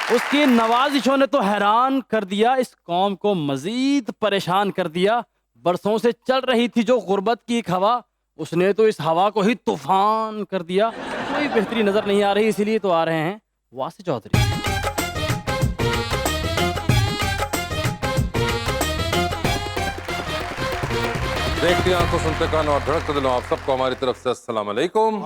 उसकी नवाजिशों ने तो हैरान कर दिया, इस कौम को मजीद परेशान कर दिया। बरसों से चल रही थी जो गुर्बत की एक हवा, उसने तो इस हवा को ही तूफान कर दिया। कोई बेहतरी नजर नहीं आ रही, इसीलिए तो आ रहे हैं वासी चौधरी। देखते आंखों सुनते कान और धड़कते दिलों, आप सबको हमारी तरफ से अस्सलाम वालेकुम।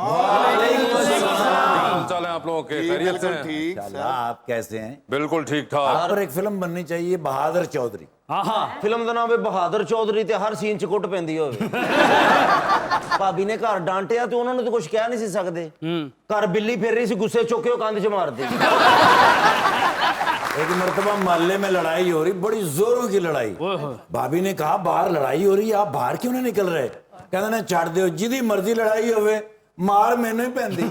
चले आप लोगों के खैरियत से हैं? ठीक। आप कैसे हैं? बिल्कुल ठीक ठाक। आप पर एक फिल्म बननी चाहिए, बहादुर चौधरी। फिल्म का नाम है बहादुर चौधरी ते हर सीन च कुट पैंदी होवे। भाभी ने घर डांटिया तो उन्होंने तो कुछ कह नहीं सी सकते। घर बिल्ली फिर रही सी, गुस्से चुके हो कंध च मार दी। एक मर्तबा मोहल्ले में लड़ाई हो रही, बड़ी जोरों की लड़ाई। भाभी ने कहा बाहर लड़ाई हो रही है, आप बाहर क्यों नहीं निकल रहे? कहते ने छड़ दो, जिदी मर्जी लड़ाई होवे मार मैंने ही पैंदी।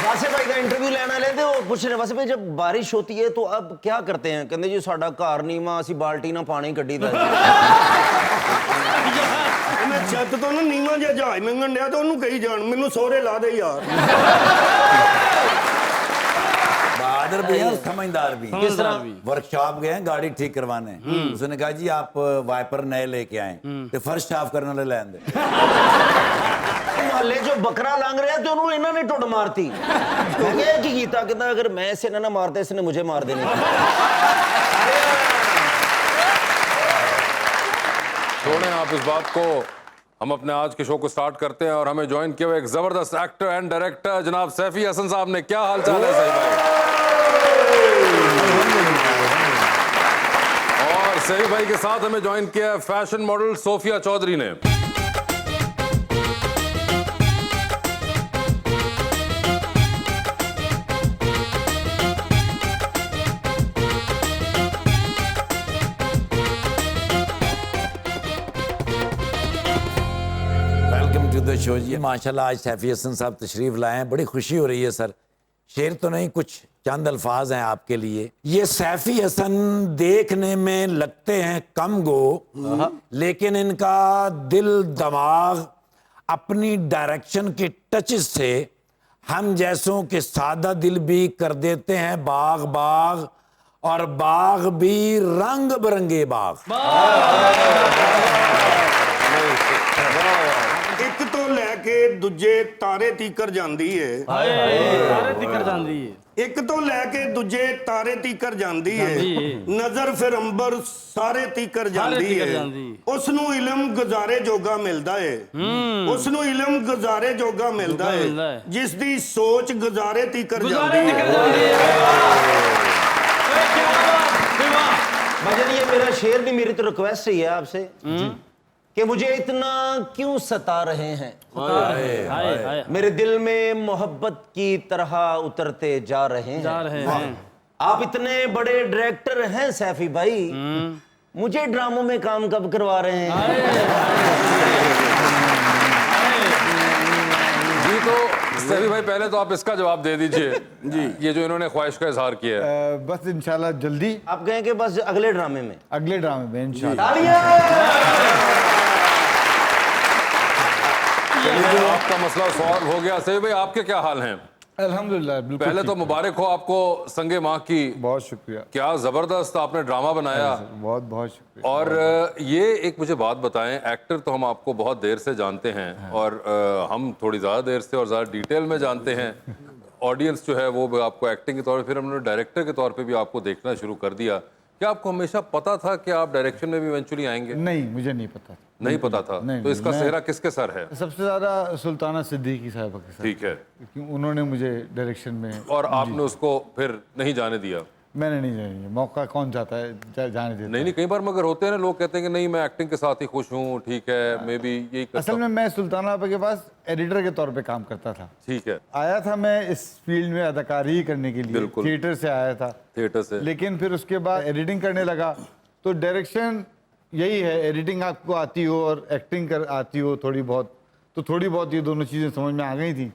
वासे भाई का इंटरव्यू लेना लेते हो, पूछ रहे वासे भाई जब बारिश होती है तो अब क्या करते हैं? कहते जी साडा घर नीवा, असी बाल्टी ना पानी कड्डी दा। मैं छत तो ना नीवा जिहा जहाज मंगन दिया तो उन्होंने कही जान मैनू सोहरे ला दे यार। बहादुर भी है और समझदार भी है। किस तरह? वर्कशॉप गए हैं गाड़ी ठीक करवाने, उसने कहा जी आप वाइपर नए लेके आए तो फर्श साफ करने वाले लैन दे। मोहल्ले जो बकरा लांग रहा है तो उन्होंने इन्होंने टुट मारती। क्या की कीता? कहता अगर मैं इसे ना मारता इसने मुझे मार देने। छोड़ें आप इस बात को, हम अपने आज के शो को स्टार्ट करते हैं और हमें ज्वाइन किया हुआ एक जबरदस्त एक्टर एंड डायरेक्टर जनाब सैफी हसन साहब ने। क्या हाल चाल है सैफी भाई? और सैफी भाई के साथ हमें ज्वाइन किया है फैशन मॉडल सोफिया चौधरी ने। वेलकम टू द शो जी। माशाल्लाह आज सैफी हसन साहब तशरीफ लाए हैं, बड़ी खुशी हो रही है सर। शेर तो नहीं, कुछ चंद अल्फाज हैं आपके लिए। ये सैफी हसन देखने में लगते हैं कम गो, लेकिन इनका दिल दिमाग अपनी डायरेक्शन के टच से हम जैसों के सादा दिल भी कर देते हैं बाग बाग, और बाग भी रंग बिरंगे बाग। एक तो लैके दूजे तारे तीकर जांदी है। तारे तिकर जांदी है। एक तो लैके दूजे तारे तीकर जांदी है। नजर फिर अंबर सारे तीकर जांदी तीकर है। जांदी। उसनू इलम गुजारे जोगा मिलदा है। उसनू इलम गुजारे जोगा मिलदा मिलदा है, है। जिस दी सोच गुजारे तीकर जांदी तिकर है। जांदी है। भजन ये मेरा शेर नहीं, मेरी तो रिक्वेस्ट ही है आपसे कि मुझे इतना क्यों सता रहे हैं? हाय हाय मेरे दिल में मोहब्बत की तरह उतरते जा रहे हैं। जा रहे हैं। आप इतने बड़े डायरेक्टर हैं सैफी भाई, मुझे ड्रामों में काम कब करवा रहे हैं? जी तो सैफी भाई पहले तो आप इसका जवाब दे दीजिए जी, ये जो इन्होंने ख्वाहिश का इजहार किया है। बस इंशाल्लाह जल्दी आप कहें कि बस अगले ड्रामे में। अगले ड्रामे में इंशाल्लाह। चलिए, आपका मसला सॉल्व हो गया। सैफी भाई आपके क्या हाल हैं? अल्हम्दुलिल्लाह बिल्कुल पहले तो ठीक। मुबारक हो आपको संगे माँ की। बहुत शुक्रिया। क्या जबरदस्त आपने ड्रामा बनाया। बहुत बहुत शुक्रिया। और ये एक मुझे बात बताएं, एक्टर तो हम आपको बहुत देर से जानते हैं और हम थोड़ी ज़्यादा देर से और ज़्यादा डिटेल में जानते हैं। ऑडियंस जो है वो भी आपको एक्टिंग के तौर पे, फिर हमने डायरेक्टर के तौर पे भी आपको देखना शुरू कर दिया। क्या आपको हमेशा पता था कि आप डायरेक्शन में भी इवेंचुअली आएंगे? नहीं, मुझे नहीं पता। नहीं पता था। नहीं, तो इसका मैं- सेहरा किसके सर है? सबसे ज्यादा सुल्ताना सिद्दीकी साहब के साथ, ठीक है। क्योंकि उन्होंने मुझे डायरेक्शन में। और आपने उसको फिर नहीं जाने दिया? मैंने नहीं जाने, मौका कौन चाहता है जाने देता नहीं, कई बार मगर होते हैं ना लोग कहते हैं कि नहीं मैं एक्टिंग के साथ ही खुश हूँ, ठीक है, मे बी यही करता असल हूँ। में मैं सुल्ताना आपा के पास एडिटर के तौर पे काम करता था। ठीक है, आया था मैं इस फील्ड में अदाकारी करने के लिए, बिल्कुल। थिएटर से आया था। थिएटर से। लेकिन फिर उसके बाद एडिटिंग करने लगा तो डायरेक्शन यही है, एडिटिंग आपको आती हो और एक्टिंग कर आती हो थोड़ी बहुत, तो थोड़ी बहुत ये दोनों चीज़ें समझ में आ गई थी।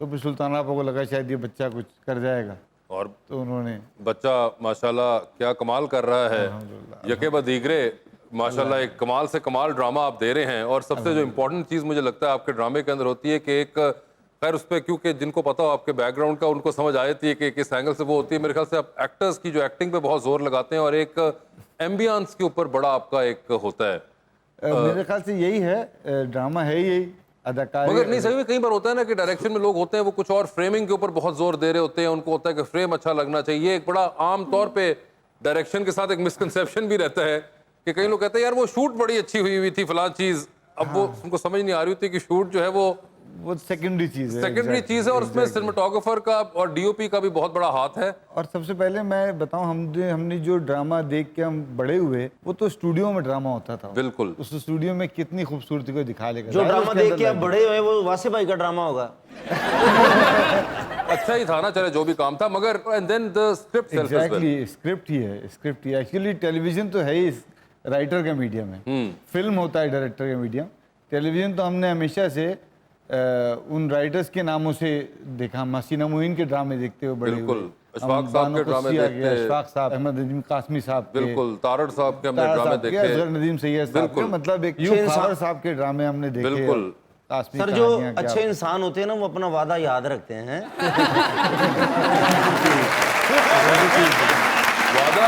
तो फिर सुल्ताना आपा को लगा शायद ये बच्चा कुछ कर जाएगा, और तो उन्होंने। बच्चा माशाल्लाह क्या कमाल कर रहा है। यके बदीगरे माशाल्लाह एक कमाल से कमाल ड्रामा आप दे रहे हैं। और सबसे जो इम्पोर्टेंट चीज़ मुझे लगता है आपके ड्रामे के अंदर होती है कि एक खैर उस पर क्योंकि जिनको पता हो आपके बैकग्राउंड का उनको समझ आ जाती है कि किस एंगल से वो होती है। मेरे ख्याल से आप एक्टर्स की जो एक्टिंग पे बहुत जोर लगाते हैं और एक एम्बियंस के ऊपर बड़ा आपका एक होता है। मेरे ख्याल से यही है, ड्रामा है यही, अदाकारी। मगर नहीं, सही में कई बार होता है ना कि डायरेक्शन में लोग होते हैं वो कुछ और फ्रेमिंग के ऊपर बहुत जोर दे रहे होते हैं, उनको होता है कि फ्रेम अच्छा लगना चाहिए। एक बड़ा आम तौर पे डायरेक्शन के साथ एक मिसकंसेप्शन भी रहता है कि कई लोग कहते हैं यार वो शूट बड़ी अच्छी हुई थी फलां चीज, अब वो उनको समझ नहीं आ रही होती कि शूट जो है वो सेकेंडरी चीज है, सेकेंडरी चीज है और उसमें सिनेमेटोग्राफर का और डीओपी का भी बहुत बड़ा हाथ है। और सबसे पहले मैं बताऊं, हमने जो ड्रामा देख के हम बड़े हुए, वो तो स्टूडियो में ड्रामा होता था। बिल्कुल। उस स्टूडियो में कितनी खूबसूरती को दिखा लेगा। जो ड्रामा देख के आप बड़े हुए वो वासे भाई का ड्रामा होगा। अच्छा ही था ना, चले जो भी काम था, मगर and then the script self as well. Script ही है, स्क्रिप्ट ही। एक्चुअली टेलीविजन तो है ही राइटर का मीडियम है, फिल्म होता है डायरेक्टर का मीडियम। टेलीविजन तो हमने हमेशा से उन राइटर्स के नामों से देखा। मसीना मुइन के ड्रामे देखते हुए बड़े बिल्कुल, हुए। अशफाक साहब के ड्रामे देखते, अशफाक साहब, अहमद नदीम कासमी साहब के, बिल्कुल, तारड़ साहब के हमने तारड़ ड्रामे साहब के, देखे, असगर नदीम सैयद साहब के, बिल्कुल। मतलब एक यूं खावर साहब के ड्रामे हमने देखे। बिल्कुल। कासमी सर जो कहानियां क्या अच्छे इंसान होते हैं ना वो अपना वादा याद रखते हैं। वादा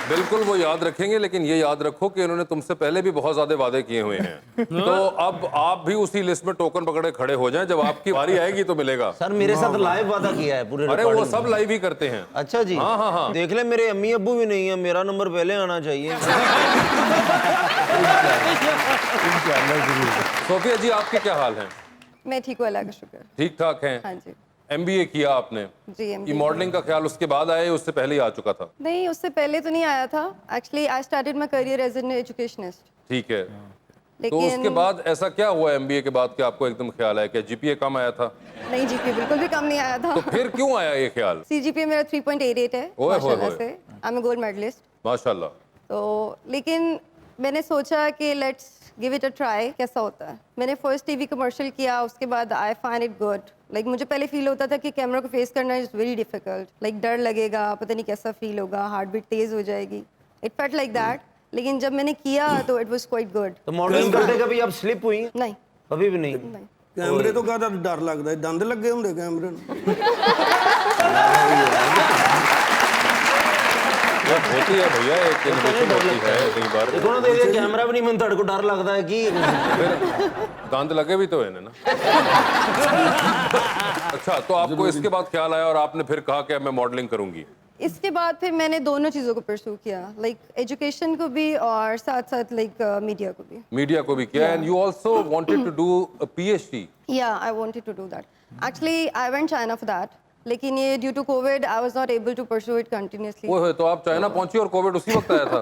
बिल्कुल वो याद रखेंगे, लेकिन ये याद रखो कि इन्होंने तुमसे पहले भी बहुत ज्यादा वादे किए हुए हैं। तो अब आप भी उसी लिस्ट में टोकन पकड़े खड़े हो जाएं, जब आपकी बारी आएगी तो मिलेगा। सर मेरे साथ लाइव वादा किया है पूरे अरे वो recording सब में। लाइव ही करते हैं। अच्छा जी। हाँ, हाँ, हाँ। देख ले मेरे अम्मी अब्बू भी नहीं है, मेरा नंबर पहले आना चाहिए। सोफिया जी आपके क्या हाल हैं? मैं ठीक हूँ, अल्लाह का शुक्र। ठीक ठाक हैं? हाँ जी। एमबीए किया आपने? जी ये MBA मॉडलिंग का ख्याल उसके बाद आया या उससे पहले ही आ चुका था? नहीं, उससे पहले तो नहीं आया था। Actually I started my career as an educationist. ठीक है। तो लेकिन उसके बाद ऐसा क्या हुआ एमबीए के बाद कि आपको एकदम ख्याल आया? क्या जीपीए कम आया था? नहीं, जीपीए बिल्कुल भी कम नहीं आया था। तो फिर क्यों आया ये ख्याल? सीजीपीए मेरा 3.88 है ओए होए माशाल्लाह होए। से। I am a gold medalist. माशाल्लाह। तो लेकिन मैंने सोचा कि let's give it a try, कैसा होता है। मैंने फर्स्ट टीवी कमर्शियल किया, उसके बाद I find it good. Like मुझे पहले फील होता था कि कैमरा को फेस करना इज वेरी डिफिकल्ट, लाइक डर लगेगा, पता नहीं कैसा फील होगा, हार्ट बीट तेज हो जाएगी। It felt like that. लेकिन जब मैंने किया तो इट वाज क्वाइट गुड। तो मॉडलिंग करते कभी आप स्लिप हुई? नहीं कभी भी नहीं। नहीं। ਕੈਮਰੇ ਤੋਂ ਕਾਹਦਾ ਡਰ ਲੱਗਦਾ ਹੈ? ਦੰਦ ਲੱਗੇ ਹੁੰਦੇ ਕੈਮਰੇ ਨੂੰ। होती है भैया, एक इनोवेशन होती है कई बार। देखो ना, तो ये कैमरा भी नहीं, मैं तड़को डर लगता है कि फिर दांत लगे भी तो है ना। अच्छा, तो आपको इसके बाद ख्याल आया और आपने फिर कहा कि अब मैं मॉडलिंग करूंगी? इसके बाद फिर मैंने दोनों चीज़ों को परस्यू किया, लाइक एजुकेशन को भी और साथ साथ लाइक मीडिया को भी। मीडिया को भी किया and you also wanted to do a PhD? या I wanted to do that. Actually I went China for that, लेकिन ये due to Covid I was not able to pursue it continuously. ओए होए, तो आप चाइना पहुंची और Covid उसी वक्त आया था?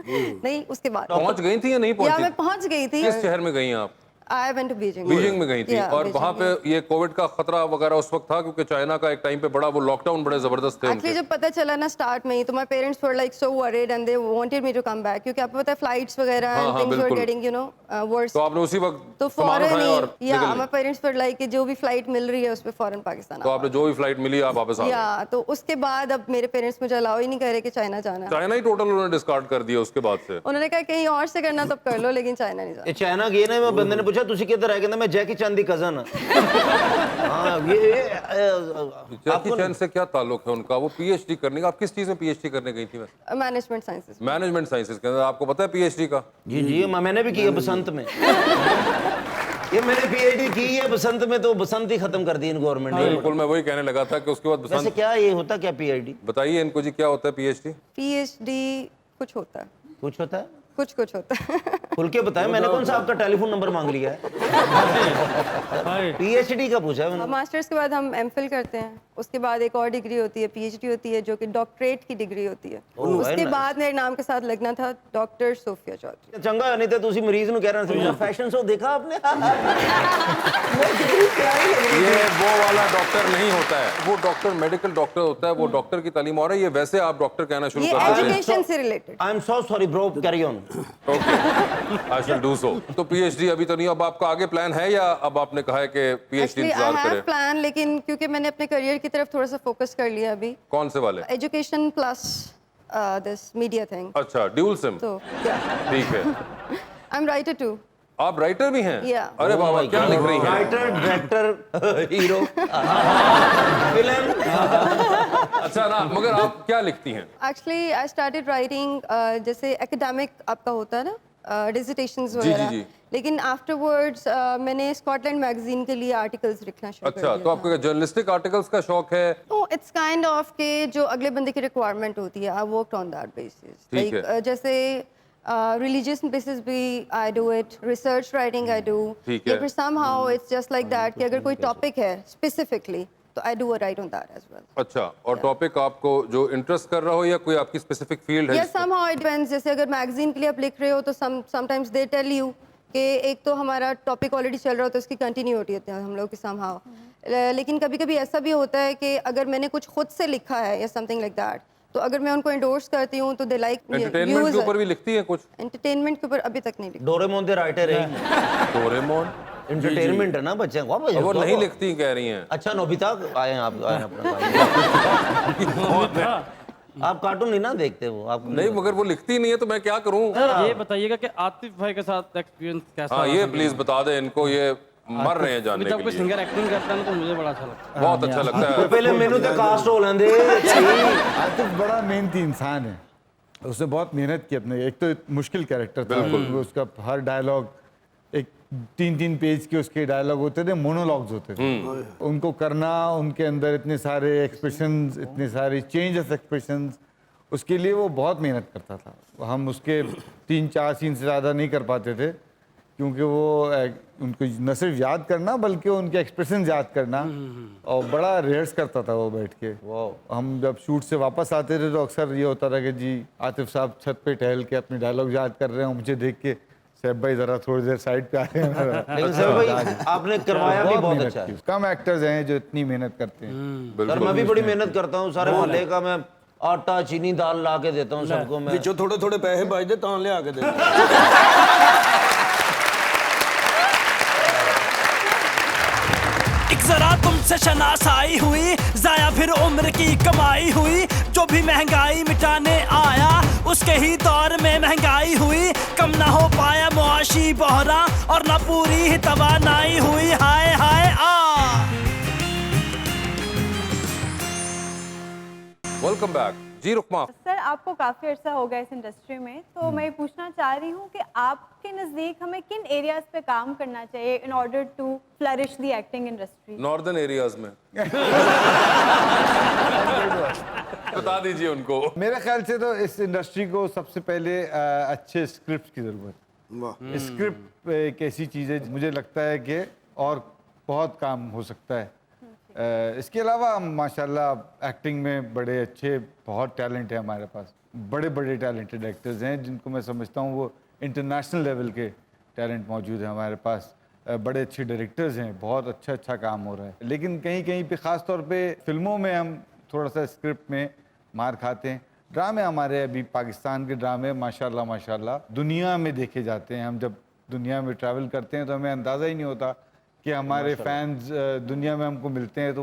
नहीं, उसके बाद पहुंच गई थी या नहीं या पहुंची? मैं पहुंच गई थी। किस शहर में गई आप? I went to Beijing. Beijing में गई थी। Yeah, और Beijing, वहां पे ये कोविड का खतरा वगैरह उस वक्त था क्योंकि चाइना का एक टाइम पे बड़ा वो लॉकडाउन बड़े जबरदस्त थे एक्चुअली उनके। जब पता चला ना स्टार्ट में ही, तो my parents were like so worried and they wanted me to come back, क्योंकि आपको पता है फ्लाइट्स वगैरह हाँ, एंड हाँ, थिंग्स वर बिल्कुल। Getting you know worse. तो आपने उसी वक्त तो सामान फॉरेन उठाया और ही, या निकल माय गए। पेरेंट्स वर लाइक कि जो भी फ्लाइट मिल रही है उस पे फॉरेन पाकिस्तान तो आपने जो भी फ्लाइट मिली आप वापस आ गए? या तो उसके बाद अब मेरे पेरेंट्स मुझे अलाउ ही नहीं कर रहे कि चाइना जाना है। चाइना ही टोटल उन्होंने डिस्कार्ड कर दिया उसके बाद से? उन्होंने कहा कहीं और से करना तब कर लो, लेकिन चाइना नहीं जाना। ये चाइना गए ना, मैं बंदे ने पूछा तुसी किधर है, कहता मैं जैकी चैन दी कजन। हाँ ये जैकी चैन से क्या ताल्लुक है उनका? वो पीएचडी करने का, आप किस चीज में पीएचडी करने गई थी? वैसे मैनेजमेंट साइंसेस। मैनेजमेंट साइंसेज के अंदर आपको पता है पीएचडी का? जी जी, मैंने भी किया बसंत में। ये मैंने पीएचडी की है बसंत में, तो बसंत ही खत्म कर दी इन गवर्नमेंट ने। बिल्कुल, मैं वही कहने लगा था कि उसके बाद वैसे बसंत। क्या ये होता क्या पीएचडी? बताइए इनको जी, क्या होता है पीएचडी? पीएचडी कुछ होता है, कुछ होता है, कुछ कुछ होता है। खुल के बताएं, मैंने कौन सा आपका टेलीफोन नंबर मांग लिया है? पीएचडी का पूछा है मैंने। मास्टर्स के बाद हम एमफिल करते हैं, उसके बाद एक और डिग्री होती है पीएचडी होती है, जो कि डॉक्टरेट की डिग्री होती है। उसके बाद मेरे नाम के साथ लगना था डॉक्टर सोफिया चौधरी। चंगा नहीं तो तुसी मरीज नु कह रहे थे फैशन शो देखा आपने? ये वो वाला डॉक्टर नहीं होता है, वो डॉक्टर मेडिकल डॉक्टर होता है, वो डॉक्टर की तालीम और है। ये वैसे आप डॉक्टर कहना शुरू ये कर सकते हैं। एजुकेशन से related. I am so sorry bro, carry on. Okay, I shall do so. तो पीएचडी अभी तो नहीं, अब आपका आगे प्लान है या अब आपने कहा है कि पीएचडी एक्चुअली आई इंतजार हैव करें? प्लान, लेकिन क्योंकि मैंने अपने करियर की तरफ थोड़ा सा फोकस कर लिया अभी, कौन से वाले? Education plus this media thing. अच्छा, ड्यूल सिम। तो ठीक है। I am writer too. आप राइटर भी हैं? Yeah. अरे बाबा, क्या लिख रही हैं? Writer, director, hero, villain. अच्छा ना, मगर आप क्या लिखती हैं? एक्चुअली आई स्टार्टेड राइटिंग जैसे एकेडमिक आपका होता है ना डिसर्टेशंस जी, वगैरह, जी। लेकिन आफ्टरवर्ड्स मैंने स्कॉटलैंड मैगजीन के लिए आर्टिकल्स लिखना शुरू कर अच्छा, दिया तो आपको जर्नलिस्टिक आर्टिकल्स का शौक है? तो इट्स काइंड ऑफ के जो अगले बंदे की रिक्वायरमेंट होती है, I worked on that basis. ठीक है। जैसे रिलीजियस बेसिस भी I do it, research writing I do, ठीक या है। फिर somehow it's just like that कि अगर कोई टॉपिक है स्पेसिफिकली तो I do a write on that as well. अच्छा, और टॉपिक आपको जो इंटरेस्ट कर रहा हो या कोई आपकी स्पेसिफिक फील्ड है? या समहाउ इट डिपेंड्स, जैसे अगर मैगजीन के लिए आप लिख रहे हो तो समटाइम्स दे टेल यू कि एक तो हमारा टॉपिक ऑलरेडी चल रहा हो तो उसकी कंटिन्यूटी होती है हम लोग की समहाउ, लेकिन कभी कभी ऐसा भी होता है कि अगर मैंने कुछ खुद से लिखा है या समथिंग लाइक दैट, तो अगर मैं उनको एंडोर्स करती हूँ तो दे लाइक एंटरटेनमेंट के ऊपर भी लिखती हैं कुछ? एंटरटेनमेंट के ऊपर अभी तक नहीं लिखा। डोरेमोन दे राइटर है। डोरेमोन एंटरटेनमेंट है ना बच्चे को। वो नहीं लिखती कह रही हैं। अच्छा, नोबिता आए हैं आप, आए हैं अपना आप कार्टून नहीं ना देखते वो आप? नहीं, मगर वो लिखती नहीं है तो मैं क्या करूं? ये बताइएगा कि आतिफ भाई के साथ एक्सपीरियंस कैसा हाँ, रहा? ये प्लीज बता दें इनको, ये मर रहे हैं जानने जब के कोई लिए। सिंगर एक्टिंग करता है ना तो मुझे बड़ा अच्छा लगता है। बहुत अच्छा लगता तो है। पहले मेनू तो कास्ट हो लेंदे सही। आतिफ बड़ा मेहनती इंसान है, उसने बहुत मेहनत की अपने। एक तो मुश्किल कैरेक्टर था, उसका हर डायलॉग एक 3-3 पेज के उसके डायलॉग होते थे, मोनोलॉग्स होते थे। उनको करना, उनके अंदर इतने सारे एक्सप्रेशंस, इतने सारे चेंज ऑफ एक्सप्रेशंस, उसके लिए वो बहुत मेहनत करता था। हम उसके 3-4 सीन से ज़्यादा नहीं कर पाते थे, क्योंकि वो उनको न सिर्फ याद करना बल्कि उनके एक्सप्रेशन याद करना, और बड़ा रिहर्स करता था वो बैठ के। हम जब शूट से वापस आते थे तो अक्सर ये होता था कि जी आतिफ साहब छत पे टहल के अपने डायलॉग याद कर रहे हैं, मुझे देख के सैफ भाई ज़रा थोड़ी देर साइड पे आ रहे हैं। लेकिन सर भाई आपने करवाया भी बहुत अच्छा है। कम एक्टर्स हैं जो इतनी मेहनत करते हैं। सर मैं भी बड़ी मेहनत करता हूँ, सारे मोहल्ले का मैं आटा चीनी दाल ला के देता हूँ सबको मैं। ਵਿੱਚੋਂ ਥੋੜੇ ਥੋੜੇ ਪੈਸੇ ਬਚਦੇ ਤਾਂ ਲਿਆ ਕੇ ਦੇ। एक जरा तुमसे शनासाई हुई, जाया फिर उम्र की कमाई हुई, जो भी महंगाई मिटाने आया उसके ही दौर में महंगाई हुई, कम ना हो पाया मुआशी बहरा और ना पूरी ही तवानाई हुई, हाय हाय आ। वेलकम बैक जी रुकमा। सर आपको काफ़ी अर्सा हो गया इस इंडस्ट्री में, तो मैं पूछना चाह रही हूँ कि आपके नज़दीक हमें किन एरियाज पे काम करना चाहिए in order to flourish the acting industry? Northern areas में। बता दीजिए उनको। मेरे ख्याल से तो इस इंडस्ट्री को सबसे पहले अच्छे स्क्रिप्ट की ज़रूरत है। स्क्रिप्ट एक ऐसी चीज़ है, मुझे लगता है कि और बहुत काम हो सकता है। इसके अलावा हम माशाल्लाह एक्टिंग में बड़े अच्छे, बहुत टैलेंट है हमारे पास। बड़े बड़े टैलेंटेड एक्टर्स हैं जिनको मैं समझता हूँ वो इंटरनेशनल लेवल के टैलेंट मौजूद है हमारे पास। बड़े अच्छे डायरेक्टर्स हैं, बहुत अच्छा काम हो रहा है। लेकिन कहीं कहीं पे ख़ास तौर पे फिल्मों में हम थोड़ा सा स्क्रिप्ट में मार खाते हैं। ड्रामे हमारे अभी पाकिस्तान के ड्रामे माशाल्लाह दुनिया में देखे जाते हैं। हम जब दुनिया में ट्रैवल करते हैं तो हमें अंदाज़ा ही नहीं होता कि हमारे फैंस दुनिया में हमको मिलते हैं, तो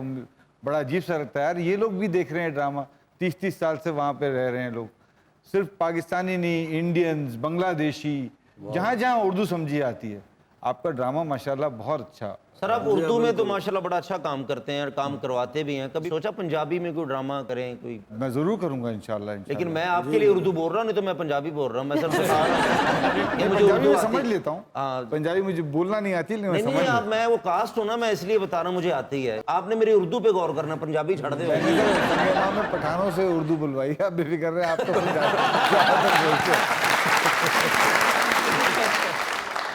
बड़ा अजीब सा लगता है यार, ये लोग भी देख रहे हैं ड्रामा। 30-30 साल से वहाँ पे रह रहे हैं लोग, सिर्फ पाकिस्तानी नहीं, इंडियंस, बांग्लादेशी, जहाँ जहाँ उर्दू समझी आती है। आपका ड्रामा माशाल्लाह बहुत अच्छा। सर आप उर्दू में तो माशाल्लाह बड़ा अच्छा काम करते हैं और काम करवाते भी हैं। कभी सोचा पंजाबी में कोई ड्रामा करें कोई? मैं ज़रूर करूँगा इंशाल्लाह। लेकिन मैं आपके लिए उर्दू बोल रहा हूँ, नहीं तो मैं पंजाबी बोल रहा हूँ। मैं सबसे बता रहा हूँ कि मुझे पंजाबी उर्दू मैं आती समझ है। लेता हूँ, हाँ। पंजाबी मुझे बोलना नहीं आती, लेकिन मैं नहीं समझ नहीं, आप लेता मैं वो कास्ट हूँ ना, मैं इसलिए बता रहा हूँ मुझे आती है। आपने मेरी उर्दू पे गौर करना, पंजाबी छड़ दे। हूँ। मैं पठानों से उर्दू बुलवाई, आप बेफिक्र रहे, आप तो ज़्यादातर बोलते हैं।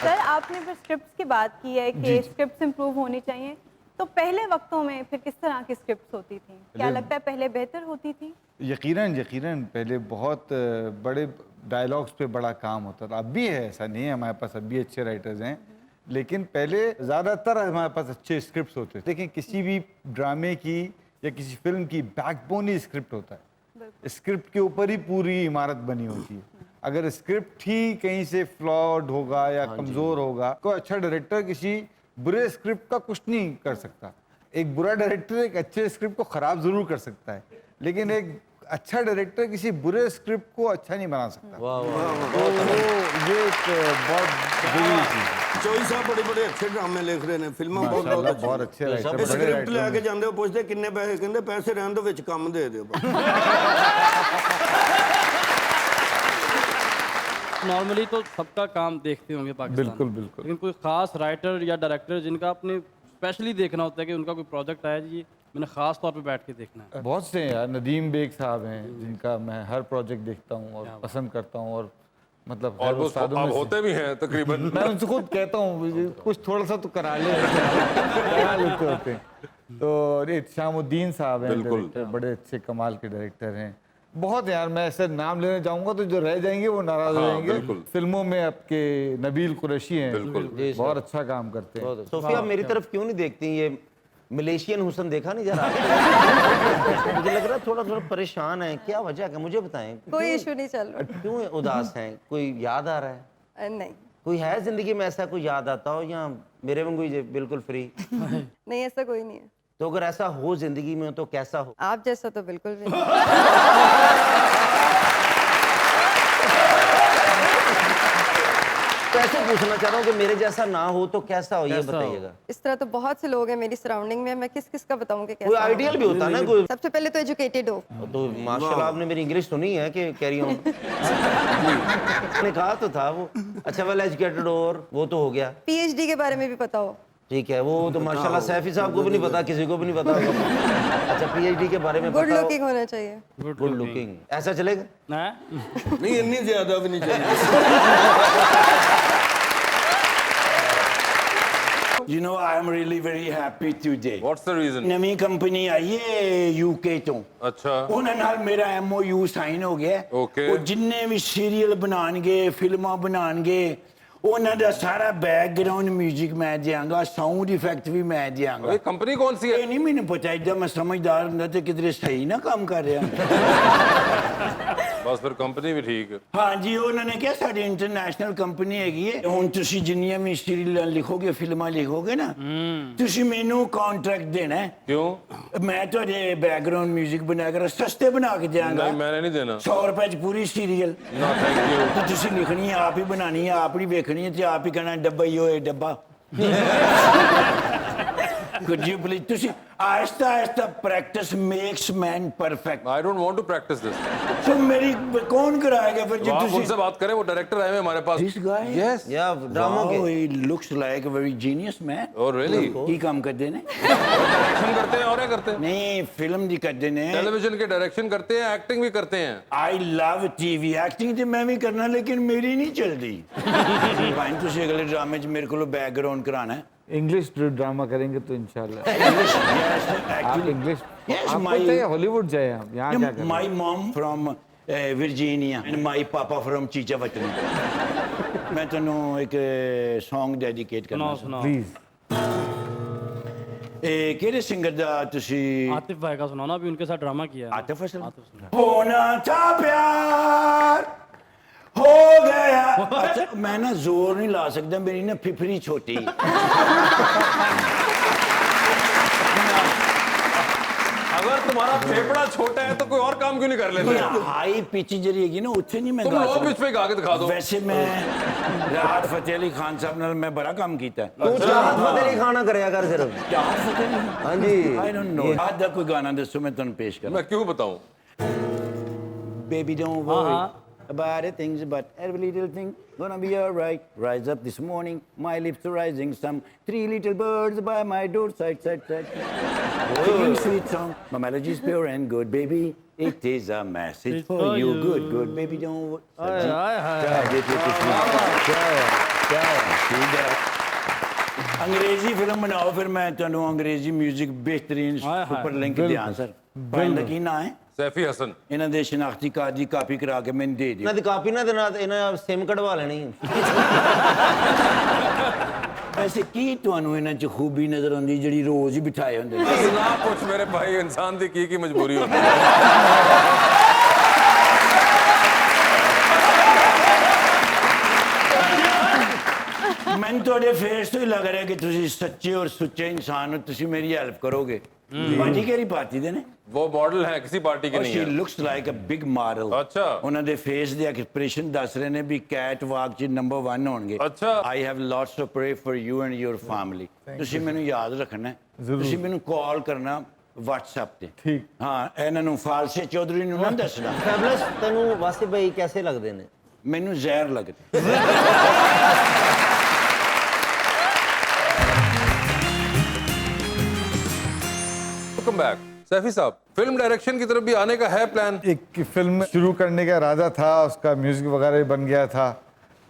सर आपने फिर स्क्रिप्ट्स की बात की है कि स्क्रिप्ट्स इंप्रूव होनी चाहिए, तो पहले वक्तों में फिर किस तरह की स्क्रिप्ट्स होती थी? क्या लगता है पहले बेहतर होती थी? यकीनन पहले बहुत बड़े डायलॉग्स पे बड़ा काम होता था। अब भी है, ऐसा नहीं है, हमारे पास अब भी अच्छे राइटर्स हैं, लेकिन पहले ज़्यादातर हमारे पास अच्छे स्क्रिप्ट्स होते थे। लेकिन किसी भी ड्रामे की या किसी फिल्म की बैकबोन ही स्क्रिप्ट होता है। स्क्रिप्ट के ऊपर ही पूरी इमारत बनी होती है। अगर स्क्रिप्ट ही कहीं से फ्लॉड होगा या कमज़ोर होगा, तो अच्छा डायरेक्टर किसी बुरे स्क्रिप्ट का कुछ नहीं कर सकता। एक बुरा डायरेक्टर एक अच्छे स्क्रिप्ट को ख़राब ज़रूर कर सकता है, लेकिन एक अच्छा डायरेक्टर किसी बुरे स्क्रिप्ट को अच्छा नहीं बना सकता। तो ये एक बहुत जरूरी चीज़ है। ਚੋਈ ਸਾਹਿਬ ਬੜੇ ਅੱਛੇ ਡਰਾਮੇ ਲਿਖ ਰਹੇ ਨੇ ਫਿਲਮਾਂ ਬਹੁਤ माशाल्लाह ਬਹੁਤ बहुत अच्छे राइटर बड़े ਸਕ੍ਰਿਪਟ राइटर ਲੈ हैं। ਕੇ ਜਾਂਦੇ ਹੋ ਪੁੱਛਦੇ ਕਿੰਨੇ ਪੈਸੇ ਕਹਿੰਦੇ ਪੈਸੇ ਰਹਿਣ ਦੋ ਵਿੱਚ ਕੰਮ ਦੇ ਦਿਓ ਬਸ। नॉर्मली तो सबका काम देखते होंगे पाकिस्तान बिल्कुल, में। बिल्कुल। लेकिन कोई खास राइटर या डायरेक्टर जिनका आपने स्पेशली देखना होता है कि उनका कोई प्रोजेक्ट आया जी मैंने खास तौर पे बैठ के देखना है। बहुत से हैं यार, नदीम बेग साहब हैं जिनका मैं हर प्रोजेक्ट देखता हूँ और पसंद करता हूँ और मतलब हर ऑलमोस्ट उस्तादों आप में से- होते भी हैं तकरीबन। मैं उनसे खुद कहता हूँ कुछ थोड़ा सा तो करा ले करा लेते होते हैं। तो ये शामुद्दीन साहब हैं बिल्कुल। डायरेक्टर, बड़े अच्छे कमाल के डायरेक्टर हैं। बहुत यार, मैं ऐसे नाम लेने जाऊंगा तो जो रह जाएंगे वो नाराज हो हाँ, जाएंगे। बिल्कुल। फिल्मों में आपके नबील कुरैशी हैं, बिल्कुल। बहुत अच्छा काम करते हैं। सोफिया आप मेरी तरफ क्यों नहीं देखती? ये मलेशियन हुसन देखा नहीं जरा? मुझे लग रहा है थोड़ा थोड़ा परेशान है, क्या वजह है मुझे बताएं। कोई इशू नहीं चल रहा। क्यों उदास हैं? कोई याद आ रहा है? नहीं कोई है जिंदगी में ऐसा कोई याद आता हो या मेरे वांगू ही बिल्कुल फ्री? नहीं ऐसा कोई नहीं है। तो अगर ऐसा हो जिंदगी में तो कैसा हो? आप जैसा तो बिल्कुल भी नहीं। तो ऐसे पूछना चाह रहा हूँ कि मेरे जैसा ना हो तो कैसा हो, ये कैसा हो? बताइएगा। इस तरह तो बहुत से लोग हैं मेरी सराउंडिंग में, मैं किस किस का बताऊं कि कोई कैसा हो। आइडियल भी होता है ना कोई। सबसे पहले तो एजुकेटेड हो। तो माशाल्लाह आपने मेरी इंग्लिश सुनी है कि कैरी ऑन ने कहा तो था वो। अच्छा वेल एजुकेटेड और वो तो हो गया, पीएचडी के बारे में भी पता हो। ठीक है। वो तो माशाल्लाह सैफी साहब को भी नहीं पता, किसी को भी नहीं पता होगा। अच्छा पीएचडी के बारे में गुड पता हो? लुकिंग होना चाहिए। गुड लुकिंग ऐसा चलेगा? हैं? नहीं इतनी ज्यादा भी नहीं चाहिए। You know, I'm really very happy today. What's the reason? ਨਵੀਂ ਕੰਪਨੀ ਆਈ ਹੈ ਯੂਕੇ ਤੋਂ। अच्छा ਉਹਨਾਂ ਨਾਲ ਮੇਰਾ MOU ਸਾਈਨ ਹੋ ਗਿਆ ਹੈ। Okay. ਉਹ ਜਿੰਨੇ ਵੀ ਸੀਰੀਅਲ ਬਣਾਣਗੇ ਫਿਲਮਾਂ ਬਣਾਣਗੇ ਉਹਨਾਂ ਦਾ ਸਾਰਾ ਬੈਕਗ੍ਰਾਉਂਡ 뮤직 ਮੈਂ ਦਿਆਂਗਾ, ਸਾਊਂਡ ਇਫੈਕਟ ਵੀ ਮੈਂ ਦਿਆਂਗਾ। ये कंपनी कौन सी है? ਇਹ ਨਹੀਂ ਮੈਨੂੰ ਪਤਾ, ਇਦਾਂ ਮੈਂ ਸਮਝਦਾਰ ਹੁੰਦਾ ਤੇ ਕਿਧਰੇ ਸਹੀ ਨਾ ਕੰਮ ਕਰ ਰਿਹਾ। बस फिर कंपनी भी ठीक है। ਹਾਂਜੀ ਉਹਨਾਂ ਨੇ ਕਿਹਾ ਸਾਡੀ ਇੰਟਰਨੈਸ਼ਨਲ ਕੰਪਨੀ ਹੈਗੀ ਹੈ, ਹੁਣ ਤੁਸੀਂ ਜਿੰਨੀਆਂ ਵੀ ਸੀਰੀਅਲਾਂ ਲਿਖੋਗੇ ਫਿਲਮਾਂ ਲਿਖੋਗੇ ਨਾ ਤੁਸੀਂ ਮੈਨੂੰ ਕੰਟਰੈਕਟ ਦੇਣਾ ਹੈ। क्यों? ਮੈਂ ਤੁਹਾਡੇ ਬੈਕਗ੍ਰਾਉਂਡ 뮤직 ਬਣਾ ਕੇ ਸਸਤੇ ਬਣਾ ਕੇ ਦਿਆਂਗਾ। नहीं मैंने नहीं देना। 100 ਰੁਪਏ ਚ ਪੂਰੀ ਸੀਰੀਅਲ ना थैंक यू। ਤੇ ਤੁਸੀਂ ਲਿਖਣੀ ਹੈ, ਆਪ ਹੀ ਬਣਾਣੀ ਹੈ, ਆਪ ਹੀ ਵੇਖਣੀ ਹੈ ਤੇ ਆਪ ਹੀ ਕਹਿਣਾ ਡੱਬਾ ਹੀ ਹੋਏ ਡੱਬਾ। Could you believe? ਤੁਸੀਂ ਆਹਿਸਤਾ ਆਹਿਸਤਾ practice makes man perfect. I don't want to practice this। तो मेरी कौन कराएगा फिर तो आप उनसे बात करें, वो डायरेक्टर आए हुए हमारे पास। This guy? Yes। या ड्रामों के? Wow, he looks like a very genius man। Oh really? ਕੀ ਕੰਮ ਕਰਦੇ ਨੇ? डायरेक्शन करते हैं और क्या करते हैं? ਨਹੀਂ ਫਿਲਮ ਦੀ ਕਰਦੇ ਨੇ। टेलीविजन के डायरेक्शन करते हैं, एक्टिंग भी करते हैं। I love TV एक्टिंग ਤੇ ਮੈਂ ਵੀ ਕਰਨਾ लेकिन मेरी नहीं चलती। भाई ਤੁਸੀਂ अगले ड्रामे ਚ ਮੇਰੇ ਕੋਲੋਂ बैकग्राउंड कराना है। इंग्लिश ड्रामा करेंगे तो इंशाल्लाह। English, yes, आप actually, इंग्लिश yes, आपको my- चाहिए हॉलीवुड जाए आप, यहाँ क्या करें? my mom from Virginia and my papa from Chichawatani। मैं ਤੁਹਾਨੂੰ ਇੱਕ Song ਡੈਡੀਕੇਟ ਕਰਨਾ सुनाओ सुनाओ। प्लीज। ਇਹ ਕਿਹੜੇ ਸਿੰਗਰ ਦਾ ਤੁਸੀਂ? आतिफ भाई का सुनाना, अभी उनके साथ ड्रामा किया है। आतिफ असलम। आतिफ असलम। होना था प्यार हो गया। अच्छा मैं ना जोर नहीं ला सकता, मेरी ना फिफरी छोटी। अगर तुम्हारा फेफड़ा छोटा है तो कोई और काम क्यों नहीं कर लेते? हाई पिच जरी हैगी ना उत्थे नहीं मैं तुम गा लो सकता। पिच पे गा के दिखा दो। वैसे मैं राहत फतेह अली खान साहब नाल मैं बड़ा काम कीता है। तू चाहत फतेह अली खाना करया कर सिर्फ। राहत फतेह अली? हाँ जी। I don't know. आज दा कोई गाना दसो मैं तुम पेश करूं। मैं क्यों बताऊं? Baby don't worry about it, things, but every little thing gonna be alright. Rise up this morning, my lips are rising. Some 3 little birds by my door, side. Singing sweet song. My melody is pure and good, baby. It is a message for you. Good, baby don't worry. अंग्रेजी film बनाओ फिर मैं ਤੁਹਾਨੂੰ अंग्रेजी music बेहतरीन super link दिया sir. भाई की ना है सैफी हसन। ਇਹਨਾਂ ਦੇ ਸ਼ਨਾਖਤੀ ਕਾਰਡ ਦੀ ਕਾਪੀ ਕਰਾ ਕੇ ਮੈਨੂੰ ਦੇ ਦਿਓ। ਇਹਨਾਂ ਦੀ ਕਾਪੀ ਨਾ ਦੇਣਾ ਤੇ ਇਹਨਾਂ ਸਿਮ ਕਢਵਾ ਲੈਣੀ। ਵੈਸੇ ਕੀ ਤੁਹਾਨੂੰ ਇਹਨਾਂ 'ਚ ਖੂਬੀ ਨਜ਼ਰ ਆਉਂਦੀ ਜਿਹੜੀ ਰੋਜ਼ ਹੀ ਬਿਠਾਏ ਹੁੰਦੇ ਨੇ? बस ना कुछ मेरे भाई, इंसान की मजबूरी होती है। ਮੈਨੂੰ ਤੁਹਾਡੇ ਫੇਸ ਤੋਂ ਹੀ ਲੱਗ ਰਿਹਾ ਕਿ ਤੁਸੀਂ ਸੱਚੇ ਔਰ ਸੁੱਚੇ ਇਨਸਾਨ ਹੋ। ਤੁਸੀਂ ਮੇਰੀ ਹੈਲਪ ਕਰੋਗੇ। ਬਾਜੀ ਕਿਹੜੀ ਪਾਰਟੀ ਦੇ ਨੇ वो मॉडल है किसी पार्टी के नहीं ਸ਼ੀ है looks like a big model ਅੱਛਾ। ਉਹਨਾਂ ਦੇ ਫੇਸ ਦੇ ਐਕਸਪ੍ਰੈਸ਼ਨ ਦੱਸ ਰਹੇ ਨੇ ਵੀ ਕੈਟ ਵਾਕ ਚ ਨੰਬਰ 1 ਹੋਣਗੇ ਅੱਛਾ। I have lots to pray for you and your family ਤੁਸੀਂ ਮੈਨੂੰ ਯਾਦ ਰੱਖਣਾ ਹੈ। ਤੁਸੀਂ ਮੈਨੂੰ ਕਾਲ ਕਰਨਾ WhatsApp ਤੇ ਠੀਕ। ਹਾਂ ਇਹਨਾਂ ਨੂੰ ਫਾਲਸੇ ਚੌਧਰੀ ਨੂੰ ਨਾ ਦੱਸਣਾ ਫੈਬਲਸ ਤੈਨੂੰ ਵਾਸਿਫ ਭਾਈ कैसे ਲੱਗਦੇ ਨੇ ਮੈਨੂੰ ਜ਼ਹਿਰ ਲੱਗਦਾ वेलकम बैक सैफी साहब फिल्म डायरेक्शन की तरफ भी आने का है प्लान एक फिल्म शुरू करने का इरादा था, उसका म्यूजिक वगैरह बन गया था,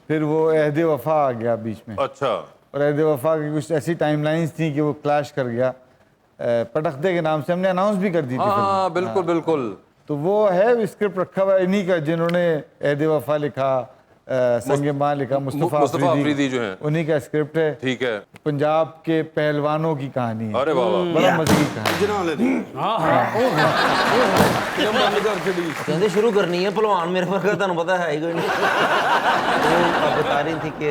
फिर वो अहद वफा आ गया बीच में अच्छा और अहद वफा की कुछ ऐसी टाइमलाइंस थी कि वो क्लैश कर गया। पटखदे के नाम से हमने अनाउंस भी कर दी थी फिल्म। हाँ बिल्कुल बिल्कुल तो वो है स्क्रिप्ट रखा हुआ इन्हीं का जिन्होंने अहद वफा लिखा, संगे माँ लिखा, मुस्तफ़ा मुस्तफ़ा अफरीदी अफरीदी जो हैं। उन्हीं का स्क्रिप्ट है। ठीक है पंजाब के पहलवानों की कहानी है, अरे वाह वाह बड़ा मजे की कहानी। ਜਨਾਲੇ ਦੀ ਬੰਦ ਕਰ ਛੜੀ ਕਹਿੰਦੇ ਸ਼ੁਰੂ ਕਰਨੀ ਹੈ ਪਹਿਲਵਾਨ ਮੇਰੇ ਵਰਗਾ ਤੁਹਾਨੂੰ ਪਤਾ ਹੈ ਹੀ ਕੋਈ नहीं वो आप बता रही थी कि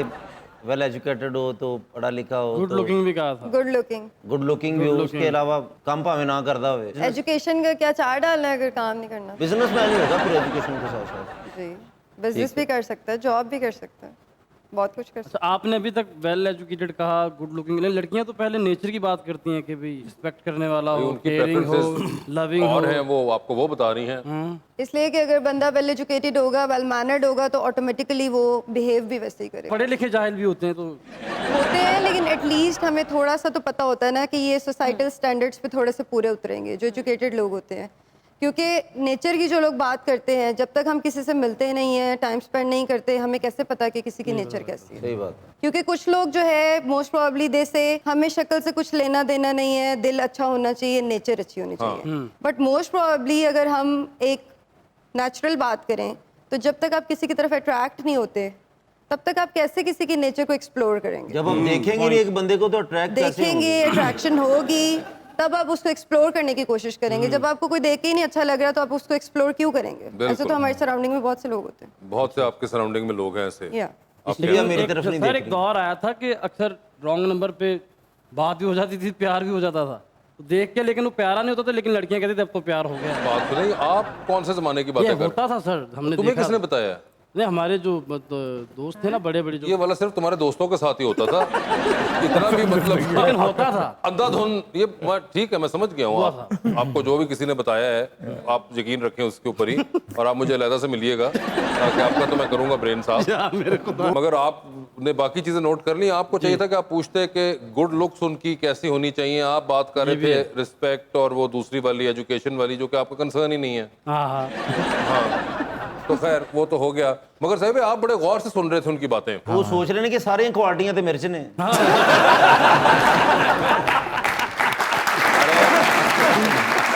वेल एजुकेटेड हो तो पढ़ा लिखा हो गुड तो लुकिंग भी कहा था। Good looking. गुड लुकिंग भी हो उसके अलावा काम भावे ना करता हो एजुकेशन का क्या चार डालना है अगर काम नहीं करना? बिजनेसमैन ही होगा फिर एजुकेशन के साथ साथ जी, बिजनेस भी कर सकता है, जॉब भी कर सकता है, बहुत कुछ कर सकता अच्छा, आपने अभी तक वेल एजुकेटेड कहा, गुड लुकिंग। लड़कियां तो पहले नेचर की बात करती हैं कि भाई रिस्पेक्ट करने वाला हो, उनकी केयरिंग हो, preferences लविंग हो। और हैं वो आपको वो बता रही हैं है। इसलिए कि अगर बंदा वेल एजुकेटेड होगा, वेल मैनर्ड होगा तो ऑटोमेटिकली वो बिहेव भी वैसे ही करेगा। पढ़े लिखे जाहिल भी होते हैं तो होते हैं लेकिन एटलीस्ट हमें थोड़ा सा तो पता होता है ना कि ये सोसाइटल स्टैंडर्ड्स पे थोड़े से पूरे उतरेंगे जो एजुकेटेड लोग होते हैं। क्योंकि नेचर की जो लोग बात करते हैं, जब तक हम किसी से मिलते नहीं हैं, टाइम स्पेंड नहीं करते, हमें कैसे पता कि किसी की नेचर कैसी है। सही बात है क्योंकि कुछ लोग जो है मोस्ट प्रोबेबली दे से हमें शक्ल से कुछ लेना देना नहीं है, दिल अच्छा होना चाहिए, नेचर अच्छी होनी चाहिए। बट मोस्ट प्रोबेबली अगर हम एक नेचुरल बात करें तो जब तक आप किसी की तरफ अट्रैक्ट नहीं होते तब तक आप कैसे किसी की नेचर को एक्सप्लोर करेंगे? जब हम देखेंगे नहीं एक बंदे को तो अट्रैक्ट कैसे देखेंगे, अट्रैक्शन होगी, तब आप उसको एक्सप्लोर करने की कोशिश करेंगे। जब आपको कोई देख के ही नहीं अच्छा लग रहा तो आप उसको एक्सप्लोर क्यों करेंगे? ऐसे तो हमारे सराउंडिंग में बहुत से लोग होते हैं। बहुत से आपके सराउंडिंग में लोग हैं ऐसे या इसलिए मेरी तरफ नहीं सर देख एक रही दौर आया था कि अक्सर रॉन्ग नंबर पे बात भी हो जाती थी, प्यार भी हो जाता था। तो देख के लेकिन वो प्यारा नहीं होता था, लेकिन लड़कियां कहती थी अब तो प्यार हो गया। बात तो नहीं आप कौन से जमाने की ये बातें कर होता था सर, हमने तुम्हें देखा। किसने बताया नहीं, हमारे जो दोस्त थे ना, बड़े बड़े जो, ये वाला सिर्फ तुम्हारे दोस्तों के साथ ही होता था इतना भी मतलब लेकिन होता था। अंधाधुन ये ठीक है मैं समझ गया हूँ आपको जो भी किसी ने बताया है आप यकीन रखें उसके ऊपर ही और आप मुझे अलहदा से मिलिएगा ताकि आपका तो मैं करूंगा ब्रेन साफ मगर आपने बाकी चीजें नोट कर ली आपको चाहिए था कि आप पूछते कि गुड लुक्स उनकी कैसी होनी चाहिए आप बात कर रहे थे रिस्पेक्ट और वो दूसरी वाली एजुकेशन वाली जो कि आपका कंसर्न ही नहीं है हाँ हाँ तो खैर वो तो हो गया मगर साहब आप बड़े गौर से सुन रहे थे उनकी बातें वो सोच रहे हैं कि सारी क्वालिटियां तो मेरे च ने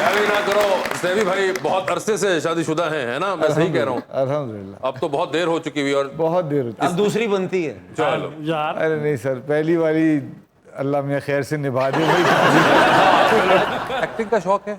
अभी ना करो सैफी भाई बहुत अरसे से शादीशुदा हैं है ना मैं सही कह रहा हूँ अल्हम्दुलिल्लाह अब तो बहुत देर हो चुकी हुई और बहुत देर होती अब दूसरी बनती है चलो यार। अरे नहीं सर, पहली वाली अल्लाह मियाँ खैर से निभा दे भाई। एक्टिंग का शौक है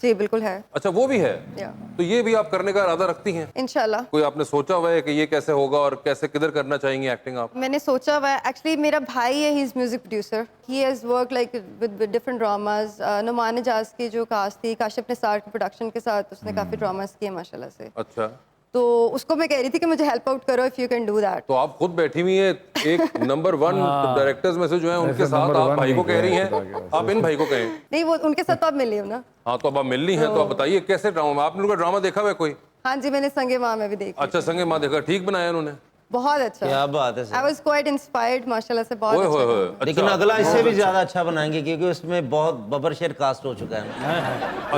जी बिल्कुल है। अच्छा वो भी है या तो ये भी आप करने का इरादा रखती हैं इंशाल्लाह। कोई आपने सोचा हुआ है कि ये कैसे होगा और कैसे किधर करना चाहेंगी एक्टिंग आप मैंने सोचा हुआ है, एक्चुअली मेरा भाई है, he is music producer, he has work like with different dramas. Noman Ijaz की जो कास्ट थी, काशिफ निसार के प्रोडक्शन के साथ उसने काफी ड्रामास किए माशाल्लाह से। अच्छा तो उसको मैं कह रही थी कि मुझे हेल्प आउट करो if you can do that. तो आप खुद बैठी हुई हैं एक नंबर 1 डायरेक्टर्स में से जो है उनके साथ number आप one भाई को नहीं कह रही कह हैं आप इन भाई को कहें नहीं, वो उनके साथ तो आप मिली हो ना। हाँ तो अब आप मिल रही हैं तो आप बताइए कैसे ड्रामा आपने उनका ड्रामा देखा हुआ है कोई हाँ जी, मैंने संगे माँ में भी देखी। अच्छा संगे माँ देखा ठीक बनाया उन्होंने बहुत अच्छा। क्या बात है आई सर वाज क्वाइट इंस्पायर्ड माशाल्लाह से, बहुत ओए होए अच्छा। होए लेकिन अगला इससे भी ज्यादा अच्छा बनाएंगे क्योंकि उसमें बहुत बबरशेर कास्ट हो चुका है ना।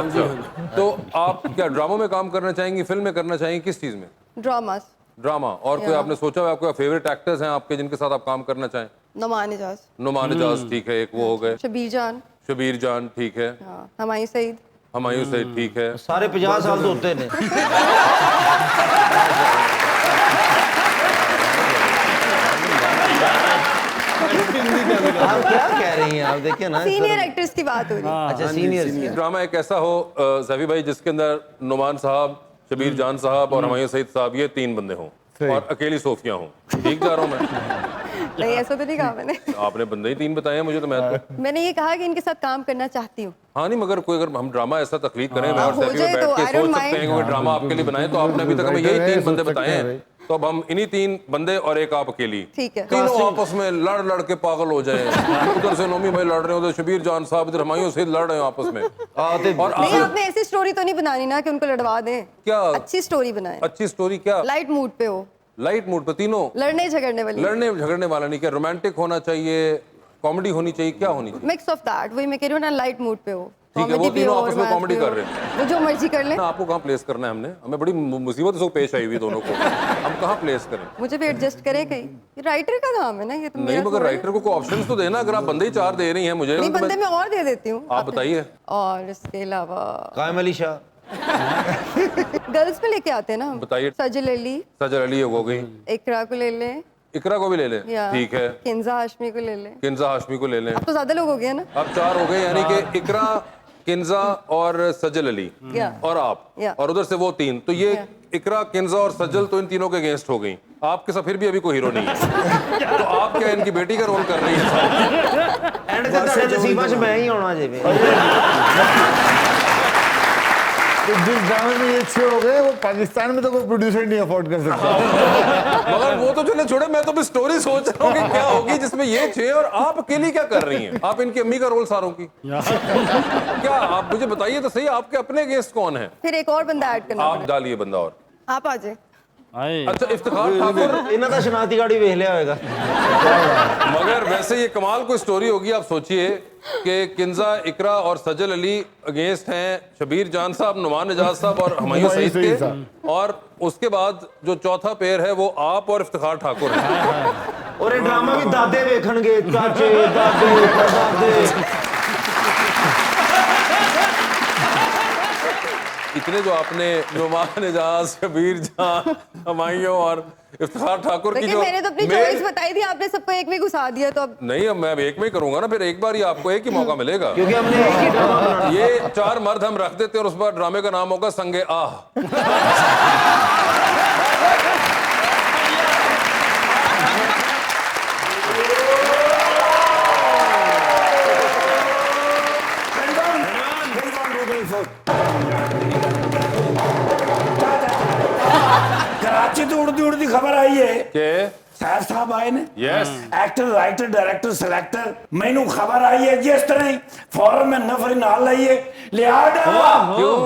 अच्छा तो आप क्या ड्रामा में काम करना चाहेंगी फिल्म में करना चाहेंगी किस चीज में ड्रामास। ड्रामा और कोई आपने सोचा हुआ आपके फेवरेट एक्टर्स हैं आपके जिनके साथ आप काम करना चाहें नुमान एजाज, नुमान एजाज ठीक है एक वो हो गए शबीर जान, शबीर जान ठीक है हाँ, हुमायूं सईद। हुमायूं सईद ठीक है सारे 50 साल तो होते हैं आप क्या कह रही हैं आप देखिए ना सीनियर एक्टर्स की बात हो रही है। अच्छा सीनियर ड्रामा एक ऐसा हो सैफी भाई जिसके अंदर नुमान साहब शबीर जान साहब और हुमायूं सईद साहब ये 3 बंदे हों और अकेली सोफिया हों ठीक जा रहा हूँ मैं नहीं ऐसा तो नहीं कहा मैंने। आपने बंदे ही 3 बताए हैं मुझे, तो मैं तो मैंने ये कहा कि इनके साथ काम करना चाहती हूँ। हाँ नहीं, मगर कोई अगर हम ड्रामा ऐसा तख्लीक करें मैं और हो सैफी में जाए तो बैठ के I don't सोच सकते mind। हैं कि कोई ड्रामा आपके लिए बनाए, तो आपने अभी तक हमें यही 3 बंदे बताए हैं, तो अब हम इन्हीं 3 बंदे और एक आप अकेली, ठीक है। तीनों आपस में लड़ के पागल हो जाए। उधर से नोमी भाई लड़ रहे हो, उधर शबीर जान साहब, इधर हुमायूं सईद लड़ रहे हो आपस में। और नहीं आपने ऐसी स्टोरी तो नहीं बनानी ना कि उनको लड़वा दें। क्या अच्छी स्टोरी बनाए, अच्छी स्टोरी? क्या लाइट मूड पे हो, लाइट मूड पे तीनों लड़ने झगड़ने वाली, लड़ने झगड़ने वाला नहीं, क्या रोमांटिक होना चाहिए, कॉमेडी होनी चाहिए, क्या होनी चाहिए? मिक्स ऑफ दैट, वही मैं कह रही हूँ ना, लाइट मूड पे हो। ठीक है, वो Comedy भी तीनों हो, आपस में romance कॉमेडी भी कर हो। रहे हैं। वो जो मर्जी कर ले। ना आपको कहाँ प्लेस करना है हमने? हमें बड़ी मुसीबत से पेश आई हुई दोनों को, हम कहाँ प्लेस करें? मुझे भी एडजस्ट करे कहीं, राइटर का काम है ना ये तो। नहीं, मगर राइटर को ऑप्शंस तो देना, अगर आप बंदे ही 4 दे रही हैं मुझे। नहीं, बंदे मैं और दे देती हूँ। आप बताइए। और इसके अलावा कायम अली शाह, गर्ल्स में लेके आते हैं ना हम। बताइए। सजल अली, सजल अली हो गई, इकरा को ले लें, इकरा को भी ले लें, या ठीक है, किंजा हाशमी को ले लें। किंजा हाशमी को ले लें। अब तो ज्यादा लोग हो गए ना। अब 4 हो गए, यानी कि इकरा, किंजा और सजल अली या और आप, और उधर से वो 3, तो ये इकरा, किंजा और सजल तो इन तीनों के अगेंस्ट हो गई। आपके साथ फिर भी अभी कोई हीरो नहीं है, तो आप क्या इनकी बेटी का रोल कर रही है? एंड ते तेरे नसीबा च मैं ही होना जेबे। तो जिस ड्रामे में ये 6 हो गए, वो पाकिस्तान में तो कोई प्रोड्यूसर नहीं अफोर्ड कर सकता। मगर वो तो चले छोड़े, मैं तो भी स्टोरी सोच रहा हूँ कि क्या होगी जिसमें ये 6 और आप अकेली क्या कर रही हैं? आप इनकी अम्मी का रोल सारों की क्या? आप मुझे बताइए तो सही, आपके अपने गेस्ट कौन है? फिर एक और बंदा ऐड करना आप डालिए बंदा और। आप आ जाए। अच्छा, इफ्तिखार ठाकुर, इन्हां दा शनाती गाड़ी वेख लिया होगा। मगर वैसे ये कमाल कोई स्टोरी होगी। आप सोचिए कि किंजा, इकरा और सजल अली अगेंस्ट हैं शबीर जान साहब, नुमान एजाज साहब और हुमायूं सईद के, और उसके बाद जो चौथा पेयर है वो आप और इफ्तिखार ठाकुर है। और ये ड्रामा भी दादे वेखणगे, चाचे, दादे, परदादे। इतने जो आपने नुमान एजाज, शबीर जान, हुमायूं और इफ्तिखार ठाकुर की, लेकिन जो मैंने तो अपनी चॉइस बताई थी, आपने सबको एक में घुसा दिया, तो अब नहीं, अब मैं एक में ही करूंगा ना, फिर एक बार ही आपको एक ही मौका मिलेगा, क्योंकि हमने एक ही ड्रामा बनाना। ये 4 मर्द हम रख देते हैं और उस बार ड्रामे का नाम होगा संगे आह। कराची तो उड़ती उड़ती खबर आई है के सैफ साहब आए ने। Yes, actor, writer, director, selector, मैनू खबर आई है जिस तरह ही फौरन में नफरी नाल लाइए लिया क्यों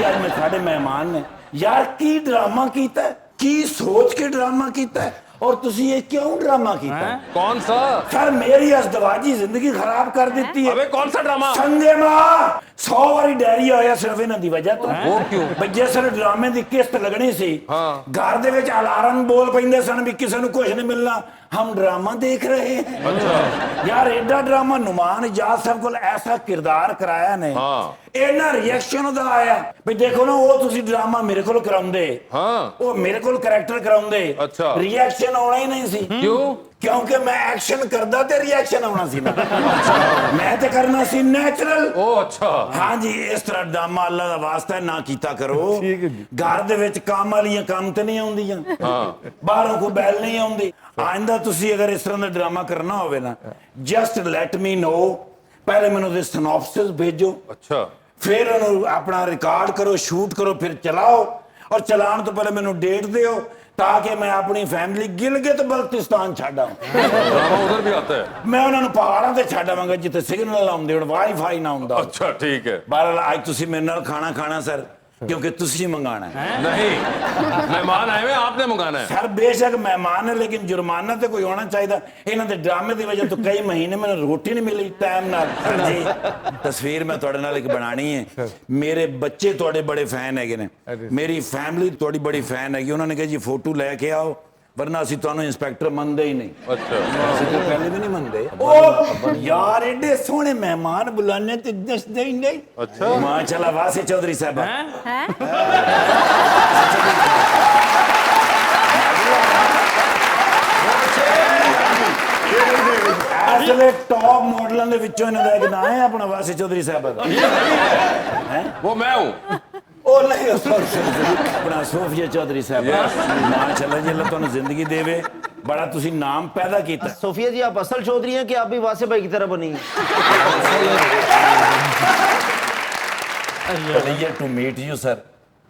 यार मैं साढ़े मेहमान ने यार की ड्रामा कीता है, की सोच के ड्रामा कीता है, और तुसी ये क्यों ड्रामा कीता है? कौन सा? सर मेरी अजदवाजी जिंदगी खराब कर देती है। अबे कौन सा ड्रामा? संगे मां 100 वारी डायरी आया सिर्फ इन्हां दी वजह तो। वो क्यों? बई जिस ड्रामे दी किस्त लगनी सी, हाँ। घर दे विच अलार्म बोल पैंदे सन भी किसी कुछ नहीं मिलना, हम ड्रामा देख रहे हैं। अच्छा यार एडा ड्रामा नुमान इजाज साहब को ऐसा किरदार कराया ने, हाँ। इन्ना रिएक्शन ਉਹਦਾ आया भी देखो ना वो तुसी ड्रामा मेरे को कराउंदे, हाँ, वो मेरे को करैक्टर कराउंदे, अच्छा। रिएक्शन आना ही नहीं सी। क्यों? क्योंकि मैं एक्शन करदा ते रिएक्शन आना सी ना। मैं ते करना सी नेचुरल। ओ अच्छा, हाँ जी, इस तरह ड्रामा अल्लाह दा वास्ता है ना कीता करो। घर दे विच काम वालियां काम ते नहीं आउंदियां, बाहरों को बैल नहीं आउंदी। आइंदा तुसी अगर इस तरह दा ड्रामा करना होवे ना, जस्ट लेट मी नो, पहले मैनू दे सिनॉप्सिस भेजो, अच्छा, फिर उन्होंने अपना रिकॉर्ड करो, शूट करो, फिर चलाओ, और चलाने तो पहले मैनू डेट दियो ताकि मैं अपनी फैमिली गिलगित बल्तिस्तान छाड़ा। ड्रामा उधर भी आता है? मैं उन्होंने पहाड़ों से छाड़ावांगा जिथे सिग्नल आउंदे हुण वाईफाई ना आउंदा। अच्छा ठीक है। बहरहाल आज तुसी मेरे नाल खाना खाना सर, क्योंकि तुसी मंगाना है। नहीं, मेहमान आए हुए, आपने मंगाना है। सर बेशक मेहमान है, लेकिन जुर्माना तो कोई होना चाहिए। इन्हां दे ड्रामे की वजह तो कई महीने मैंने रोटी नहीं मिली टाइम नाल। सर जी तस्वीर मैं तुहाडे नाल एक बनानी है। मेरे बच्चे तुहाडे बड़े फैन हैगे ने, मेरी फैमिली तुहाडी बड़ी फैन हैगी। उन्होंने कहा जी फोटो लैके आओ, वरना असी तुहानू इंस्पेक्टर मनदे ही नहीं। अच्छा, असी तो पहले भी नहीं मनदे। ओ यार एडे सोहने मेहमान बुलाने ते दसदे ही नहीं। अच्छा, माशाल्लाह वासी चौधरी साहब हैं? असले टॉप मॉडलों के विचों इन्हां दा एक नाम है अपना वासी चौधरी साहब दा। वो मैं हूँ। ओ नहीं सॉरी अपना सोफिया चौधरी साहब। माशाल्लाह जी अल्लाह तुहानू जिंदगी देवे, बड़ा तुसी नाम पैदा किया। सोफिया जी आप असल चौधरी हैं कि आप भी वासे भाई की तरह बनी हैं? Pleasure to meet you sir.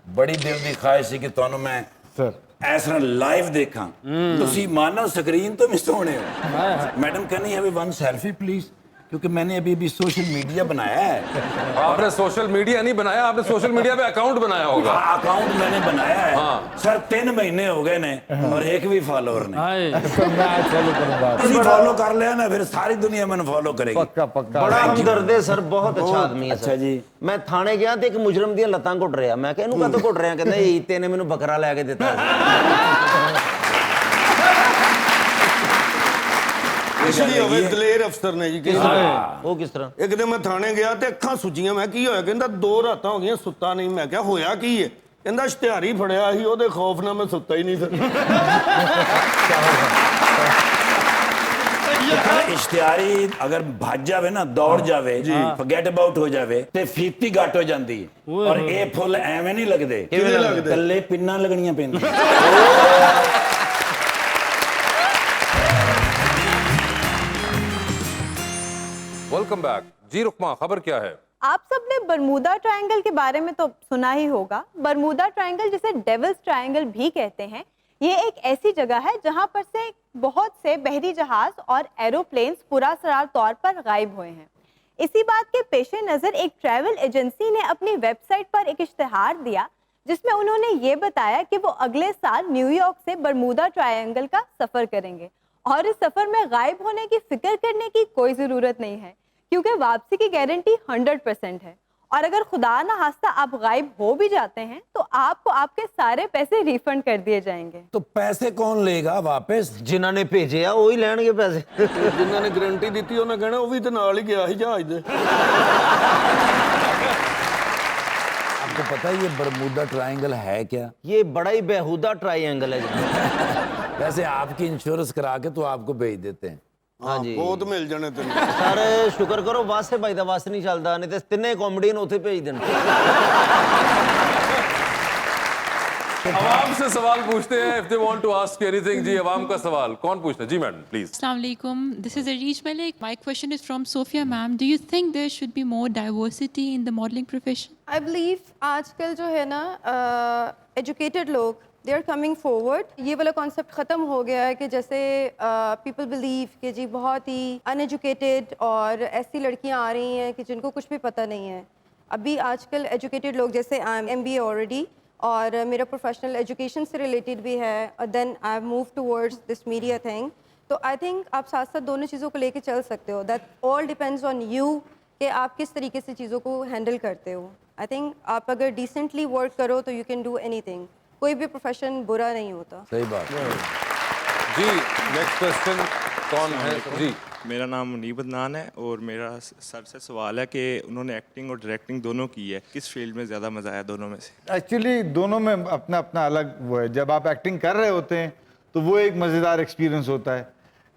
बड़ी दिल की ख्वाहिश है कि तुहानू मैं सर इस तरह लाइव देखा। तुसी मानो स्क्रीन तो मिस होने हो। Madam can I have one selfie please, क्योंकि मैंने अभी सोशल मीडिया बनाया है। आपने सोशल मीडिया नहीं बनाया, आपने सोशल मीडिया पे अकाउंट बनाया होगा। अकाउंट मैंने बनाया है। हाँ। सर 3 महीने हो गए ने और एक भी फॉलोअर नहीं। हाय सर मैं आज फॉलो करूंगा। तुसी फॉलो कर लिया ना, फिर सारी दुनिया मैंने फॉलो करेगी। पक्का पक्का। बड़ा हमदर्द है सर, बहुत अच्छा आदमी है अच्छा जी। मैं थाने गया तो एक मुजरम ਦੀਆਂ ਲੱਤਾਂ ਘੁੱਟ ਰਿਹਾ ਮੈਂ ਕਿਹਾ ਇਹਨੂੰ ਕਾਹਤੋਂ ਘੁੱਟ ਰਿਹਾ ਕਹਿੰਦਾ ਇਹ ਈਤੇ ਨੇ ਮੈਨੂੰ ਬੱਕਰਾ ਲੈ ਕੇ ਦਿੱਤਾ ਪਿਛਲੀ ਹੋਵੇ ਦਲੇਰ ਅਫਸਰ ਨੇ ਜੀ ਕਿਸ ਤਰ੍ਹਾਂ ਉਹ ਕਿਸ ਤਰ੍ਹਾਂ ਇੱਕ ਦਿਨ ਮੈਂ ਥਾਣੇ ਗਿਆ ਤੇ ਅੱਖਾਂ ਸੁੱਜੀਆਂ। ਮੈਂ ਕੀ ਹੋਇਆ? ਕਹਿੰਦਾ 2 ਰਾਤਾਂ ਹੋ ਗਈਆਂ ਸੁੱਤਾ ਨਹੀਂ। ਮੈਂ ਕਿਹਾ ਹੋਇਆ ਕੀ ਹੈ? ਕਹਿੰਦਾ ਇਸ਼ਤਿਹਾਰੀ ਫੜਿਆ ਸੀ, ਉਹਦੇ ਖੌਫ ਨਾਲ ਮੈਂ ਸੁੱਤਾ ਹੀ ਨਹੀਂ ਫਿਰ। इश्तिहारी अगर भाज जावे ना, दौड़ जावे, फॉरगेट अबाउट हो जावे ते फीती घट हो जाती है। और ये फुल एवें नहीं लगदे, किवें लगदे? कल्ले पिन्ना लगनियां पैंदियां। वेलकम बैक जी। रुकमा, खबर क्या है? आप सबने बरमूदा ट्रायंगल के बारे में तो सुना ही होगा। बरमूदा ट्रायंगल, जिसे डेविल्स ट्रायंगल भी कहते हैं, ये एक ऐसी जगह है जहां पर से बहुत से बहरी जहाज और एरोप्लेन्स पुरअसरार तौर पर गायब हुए हैं। इसी बात के पेश नज़र एक ट्रैवल एजेंसी ने अपनी वेबसाइट पर एक इश्तिहार दिया जिसमें उन्होंने ये बताया कि वो अगले साल न्यूयॉर्क से बरमूदा ट्रायंगल का सफ़र करेंगे और इस सफ़र में गायब होने की फिक्र करने की कोई ज़रूरत नहीं है, क्योंकि वापसी की गारंटी 100% है। और अगर खुदा ना खास्ता आप गायब हो भी जाते हैं तो आपको आपके सारे पैसे रिफंड कर दिए जाएंगे। तो पैसे कौन लेगा वापस? ਜਿਨ੍ਹਾਂ ਨੇ ਭੇਜਿਆ ਉਹ ਹੀ ਲੈਣਗੇ ਪੈਸੇ। ਜਿਨ੍ਹਾਂ ਨੇ ਗਾਰੰਟੀ ਦਿੱਤੀ ਉਹਨੇ ਕਹਿਣਾ ਉਹ ਵੀ ਤੇ ਨਾਲ ਹੀ ਗਿਆ ਸੀ ਜਹਾਜ਼ ਦੇ। आपको पता है ये बरमूदा ट्रायंगल है क्या? ये बड़ा ही बेहुदा ट्रायंगल है जी। वैसे आपकी इंश्योरेंस करा के तो आपको भेज देते हैं। हाँ जी ਬਹੁਤ ਮਿਲ ਜਾਣੇ ਤੈਨੂੰ। ਸਰ ਸ਼ੁਕਰ ਕਰੋ ਵਾਸੇ ਭਾਈ ਦਾ ਵਾਸ ਨਹੀਂ ਚੱਲਦਾ, ਨਹੀਂ ਤੇ ਤਿੰਨੇ ਕਾਮੇਡੀਅਨ ਉੱਥੇ ਭੇਜ ਦੇਣ। आवाम से सवाल पूछते हैं if they want to ask anything। जी आवाम का सवाल कौन पूछता है? जी madam please. Assalamu alaikum. This is Arish Malik. My question is from Sophia ma'am. Do you think there should be more diversity in the modeling profession? I believe आजकल जो है ना एजुकेटेड लोग दे आर कमिंग फॉरवर्ड। ये वाला concept ख़त्म हो गया है कि जैसे पीपल बिलीव कि जी बहुत ही अनएजुकेटेड और ऐसी लड़कियां आ रही हैं कि जिनको कुछ भी पता नहीं है। अभी आजकल एजुकेटेड लोग, जैसे आई एम MBA ऑलरेडी और मेरा प्रोफेशनल एजुकेशन से रिलेटेड भी है और then I have move towards this media thing. तो आई थिंक आप साथ साथ दोनों चीज़ों को लेके चल सकते हो। That all depends on you कि आप किस तरीके से चीज़ों को हैंडल करते हो। आई थिंक आप अगर डिसेंटली वर्क करो तो यू कैन डू एनीथिंग। कोई भी प्रोफेशन बुरा नहीं होता। सही बात। जी नेक्स्ट क्वेश्चन कौन है? जी मेरा नाम मुनीब अदनान है और मेरा सर से सवाल है कि उन्होंने एक्टिंग और डायरेक्टिंग दोनों की है, किस फील्ड में ज़्यादा मज़ा आया दोनों में से? एक्चुअली दोनों में अपना अपना अलग वो है। जब आप एक्टिंग कर रहे होते हैं तो वो एक मज़ेदार एक्सपीरियंस होता है।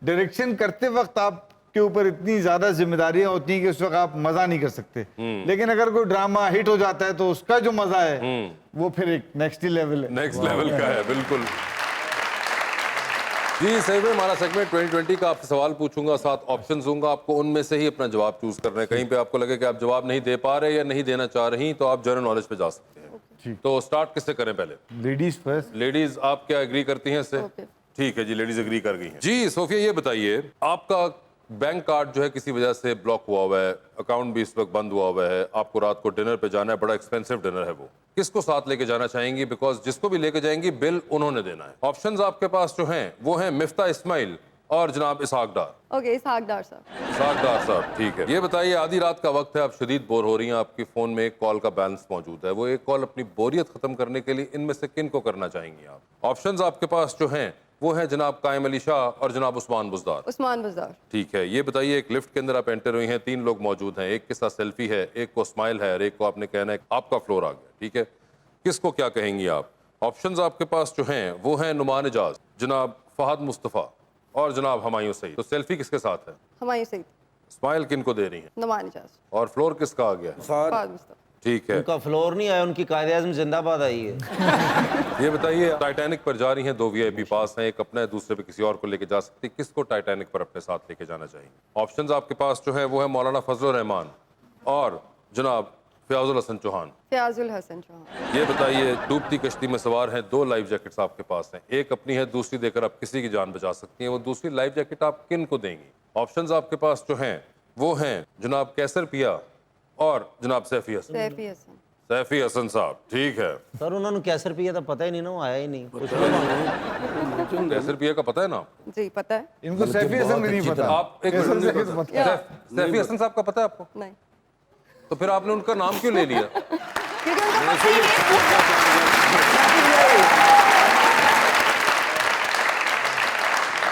डायरेक्शन करते वक्त आपके ऊपर इतनी ज़्यादा जिम्मेदारियां होती हैं कि उस वक्त आप मज़ा नहीं कर सकते। लेकिन अगर कोई ड्रामा हिट हो जाता है तो उसका जो मज़ा है वो फिर एक नेक्स्ट ही लेवल है। नेक्स्ट लेवल का है बिल्कुल। जी सही में हमारा सेगमेंट 2020 का आपसे सवाल पूछूंगा, 7 ऑप्शंस दूंगा आपको, उनमें से ही अपना जवाब चूज करना है। कहीं पे आपको लगे कि आप जवाब नहीं दे पा रहे या नहीं देना चाह रही तो आप जनरल नॉलेज पे जा सकते हैं। तो स्टार्ट किससे करें पहले? Ladies first. लेडीज आप क्या एग्री करती हैं इससे? ठीक है जी, लेडीज एग्री कर गई हैं। जी सोफिया ये बताइए, आपका बैंक कार्ड जो है किसी वजह से ब्लॉक हुआ हुआ है, अकाउंट भी इस वक्त बंद हुआ हुआ है, आपको रात को डिनर पे जाना है, बड़ा एक्सपेंसिव डिनर है, वो किसको साथ लेके जाना चाहेंगी? बिकॉज जिसको भी लेके जाएंगी बिल उन्होंने देना है। ऑप्शंस आपके पास जो हैं वो हैं मिफ्ता इस्माइल और जनाब इसहाक डार। ओके, इसहाक डार साहब। इसहाक डार साहब ठीक है। ये बताइए, आधी रात का वक्त है, आप शदीद बोर हो रही हैं, आपके फोन में एक कॉल का बैलेंस मौजूद है, वो एक कॉल अपनी बोरियत खत्म करने के लिए इनमें से किन को करना चाहेंगी आप? ऑप्शंस आपके पास जो हैं वो है जनाब कायम अली शाह और जनाब उस्मान बुज़दार। उस्मान बुज़दार। ठीक है। ये बताइए, एक लिफ्ट के अंदर आप एंटर हुई हैं, 3 लोग मौजूद हैं, एक के साथ सेल्फी है, एक को स्माइल है और एक को आपने कहना है आपका फ्लोर आ गया, ठीक है, किसको क्या कहेंगी आप? ऑप्शंस आपके पास जो हैं वो हैं नुमान इजाज, जनाब फहद मुस्तफ़ा और जनाब हमायूं सईद। तो सेल्फी किसके साथ है? हमायूं सईद। स्माइल किन को दे रही हैं? नुमान इजाज। और फ्लोर किसका आ गया? फहद मुस्तफ़ा। ठीक है। उनका फ्लोर नहीं आया, उनकी कायदे-ए-आज़म जिंदाबाद आई है। ये बताइए, टाइटैनिक पर जा रही हैं, 2 वीआईपी पास हैं, एक अपना है, दूसरे पे किसी और को लेके जा सकती है, किसको टाइटैनिक पर अपने साथ लेके जाना चाहिए? ऑप्शंस आपके पास जो है वो है मौलाना फजलुर रहमान और जनाब फयाजुल हसन चौहान। फयाजुल हसन चौहान। ये बताइए, डूबती कश्ती में सवार हैं, 2 लाइफ जैकेट्स आपके पास हैं, एक अपनी है, दूसरी देकर आप किसी की जान बचा सकती हैं, वो दूसरी लाइफ जैकेट आप किन को देंगी? ऑप्शंस आपके पास जो हैं वो हैं जनाब कैसर पिया और जनाब सैफी हसन। सैफी हसन। सैफी हसन साहब, ठीक है। सर उन्होंने कैसर पिया था, पता ही नहीं ना, वो आया ही नहीं। कैसर पिया का पता है ना? जी पता है। इनको सैफी हसन भी नहीं पता। आप एक मिनट, सैफी हसन साहब का पता है आपको? नहीं। तो फिर आपने उनका नाम क्यों ले लिया? क्योंकि उनको पता ही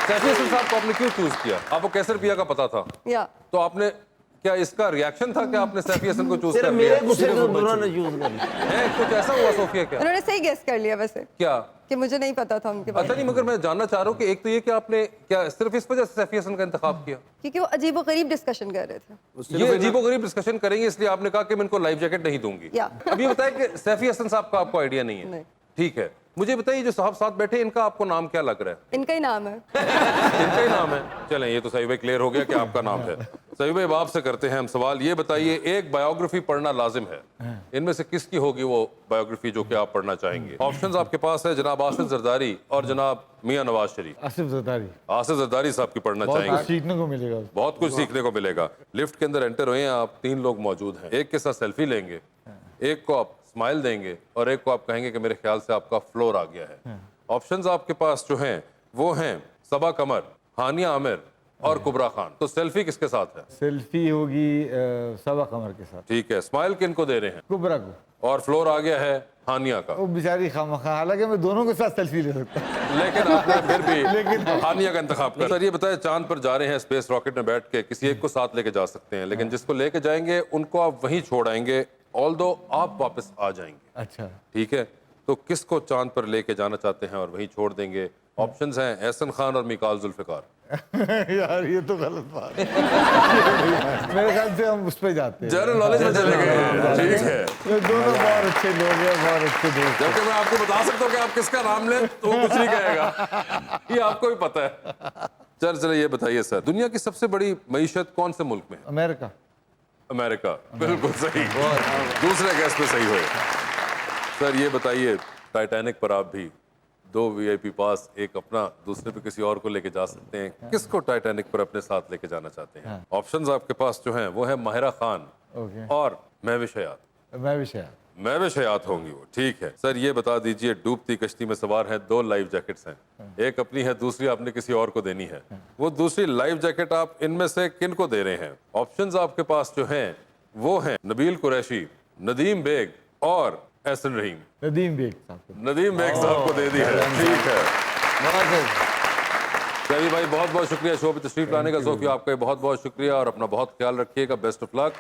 सैफी हसन साहब को आपने क्यों चूज किया? आपको कैसर पिया का पता था, नहीं। या तो आपने क्या इसका रिएक्शन था कि आपने सैफी हसन को चूज कर सिर्फ लिया? मेरे गुस्से को उन्होंने यूज कर लिया। है कुछ ऐसा हुआ सोफिया क्या? उन्होंने सही गेस कर लिया वैसे क्या? कि मुझे नहीं पता था उनके बारे अच्छा नहीं, मगर मैं जानना चाह रहा हूँ कि एक तो ये कि आपने क्या सिर्फ इस वजह से सैफी हसन का इंतखाब किया? क्योंकि वो अजीब गरीब डिस्कशन कर रहे थे। ये अजीबोगरीब डिस्कशन करेंगे इसलिए आपने कहा कि मैं इनको लाइफ जैकेट नहीं दूंगी। या। अब ये बताएं कि सैफी हसन साहब का आपको आइडिया नहीं है? नहीं। ठीक है, मुझे बताइए जो साहब साथ बैठे इनका आपको नाम क्या लग रहा है? इनका ही नाम है। इनका ही नाम है? चलें, ये तो सही भाई क्लियर हो गया कि आपका नाम है। सही भाई, अब आपसे करते हैं हम सवाल। ये बताइए, एक बायोग्राफी पढ़ना लाजिम है, इनमें से किसकी होगी वो बायोग्राफी जो कि आप पढ़ना चाहेंगे? ऑप्शंस आपके पास है जनाब आसिफ जरदारी और जनाब मियां नवाज शरीफ। आसिफ जरदारी। आसिफ जरदारी साहब की पढ़ना बहुत कुछ चाहेंगे? सीखने को मिलेगा। बहुत कुछ सीखने को मिलेगा। लिफ्ट के अंदर एंटर हुए हैं आप, 3 लोग मौजूद हैं, एक के साथ सेल्फी लेंगे, एक को आप स्माइल देंगे और एक को आप कहेंगे कि मेरे ख्याल से आपका फ्लोर आ गया है। ऑप्शंस आपके पास जो हैं वो हैं सबा कमर, हानिया आमिर और कुबरा खान। तो सेल्फी किसके साथ है? सेल्फी होगी सबा कमर के साथ। ठीक है, स्माइल किन को दे रहे हैं? कुबरा को। और फ्लोर आ गया है हानिया का। वो बेचारी खामखा, हालांकि मैं दोनों के साथ सेल्फी ले सकता हूँ, लेकिन आपने फिर भी लेकिन हानिया का इंतखाब किया। सर ये बताएं, चांद पर जा रहे हैं, स्पेस रॉकेट में बैठ के किसी एक को साथ लेके जा सकते हैं, लेकिन जिसको लेके जाएंगे उनको आप वहीं छोड़ आएंगे, ऑल्दो आप वापस आ जाएंगे। अच्छा। ठीक है, तो किसको चांद पर लेके जाना चाहते हैं और वहीं छोड़ देंगे? ऑप्शंस हैं एहसन खान और मिकाल जुल्फिकार। यार ये तो गलत बात है। मेरे ख्याल से हम उस पे जाते हैं, जनरल नॉलेज में चले गए हैं। ठीक है, ये दोनों बहुत अच्छे लोग हैं, बहुत अच्छे दोस्त। जबकि मैं आपको बता सकता हूँ कि आप किसका नाम लें तो वो कुछ नहीं कहेगा, ये आपको भी पता है। चलिए ये बताइए सर, दुनिया की सबसे बड़ी मईशत कौन से मुल्क में है? अमेरिका। अमेरिका, बिल्कुल सही। दूसरे गैस पे सही हुए। सर ये बताइए, टाइटैनिक पर आप भी 2 वीआईपी पास, एक अपना, दूसरे पे किसी और को लेके जा सकते हैं, किसको टाइटैनिक पर अपने साथ लेके जाना चाहते हैं? ऑप्शंस आपके पास जो हैं वो है माहिरा खान और महविश हयात। महविश हयात होंगी वो। ठीक है सर, ये बता दीजिए, डूबती कश्ती में सवार हैं, 2 लाइफ जैकेट्स हैं, एक अपनी है, दूसरी आपने किसी और को देनी है, वो दूसरी लाइफ जैकेट आप इनमें से किन को दे रहे हैं? ऑप्शंस आपके पास जो हैं वो हैं नबील कुरैशी, नदीम बेग और एहसन रहीम। नदीम बेग साहब। नदीम बेग साहब को दे दी है। ठीक है, सभी भाई बहुत बहुत शुक्रिया शो पे तशरीफ लाने का। सोफिया आपका बहुत बहुत शुक्रिया और अपना बहुत ख्याल रखिएगा। Best of luck.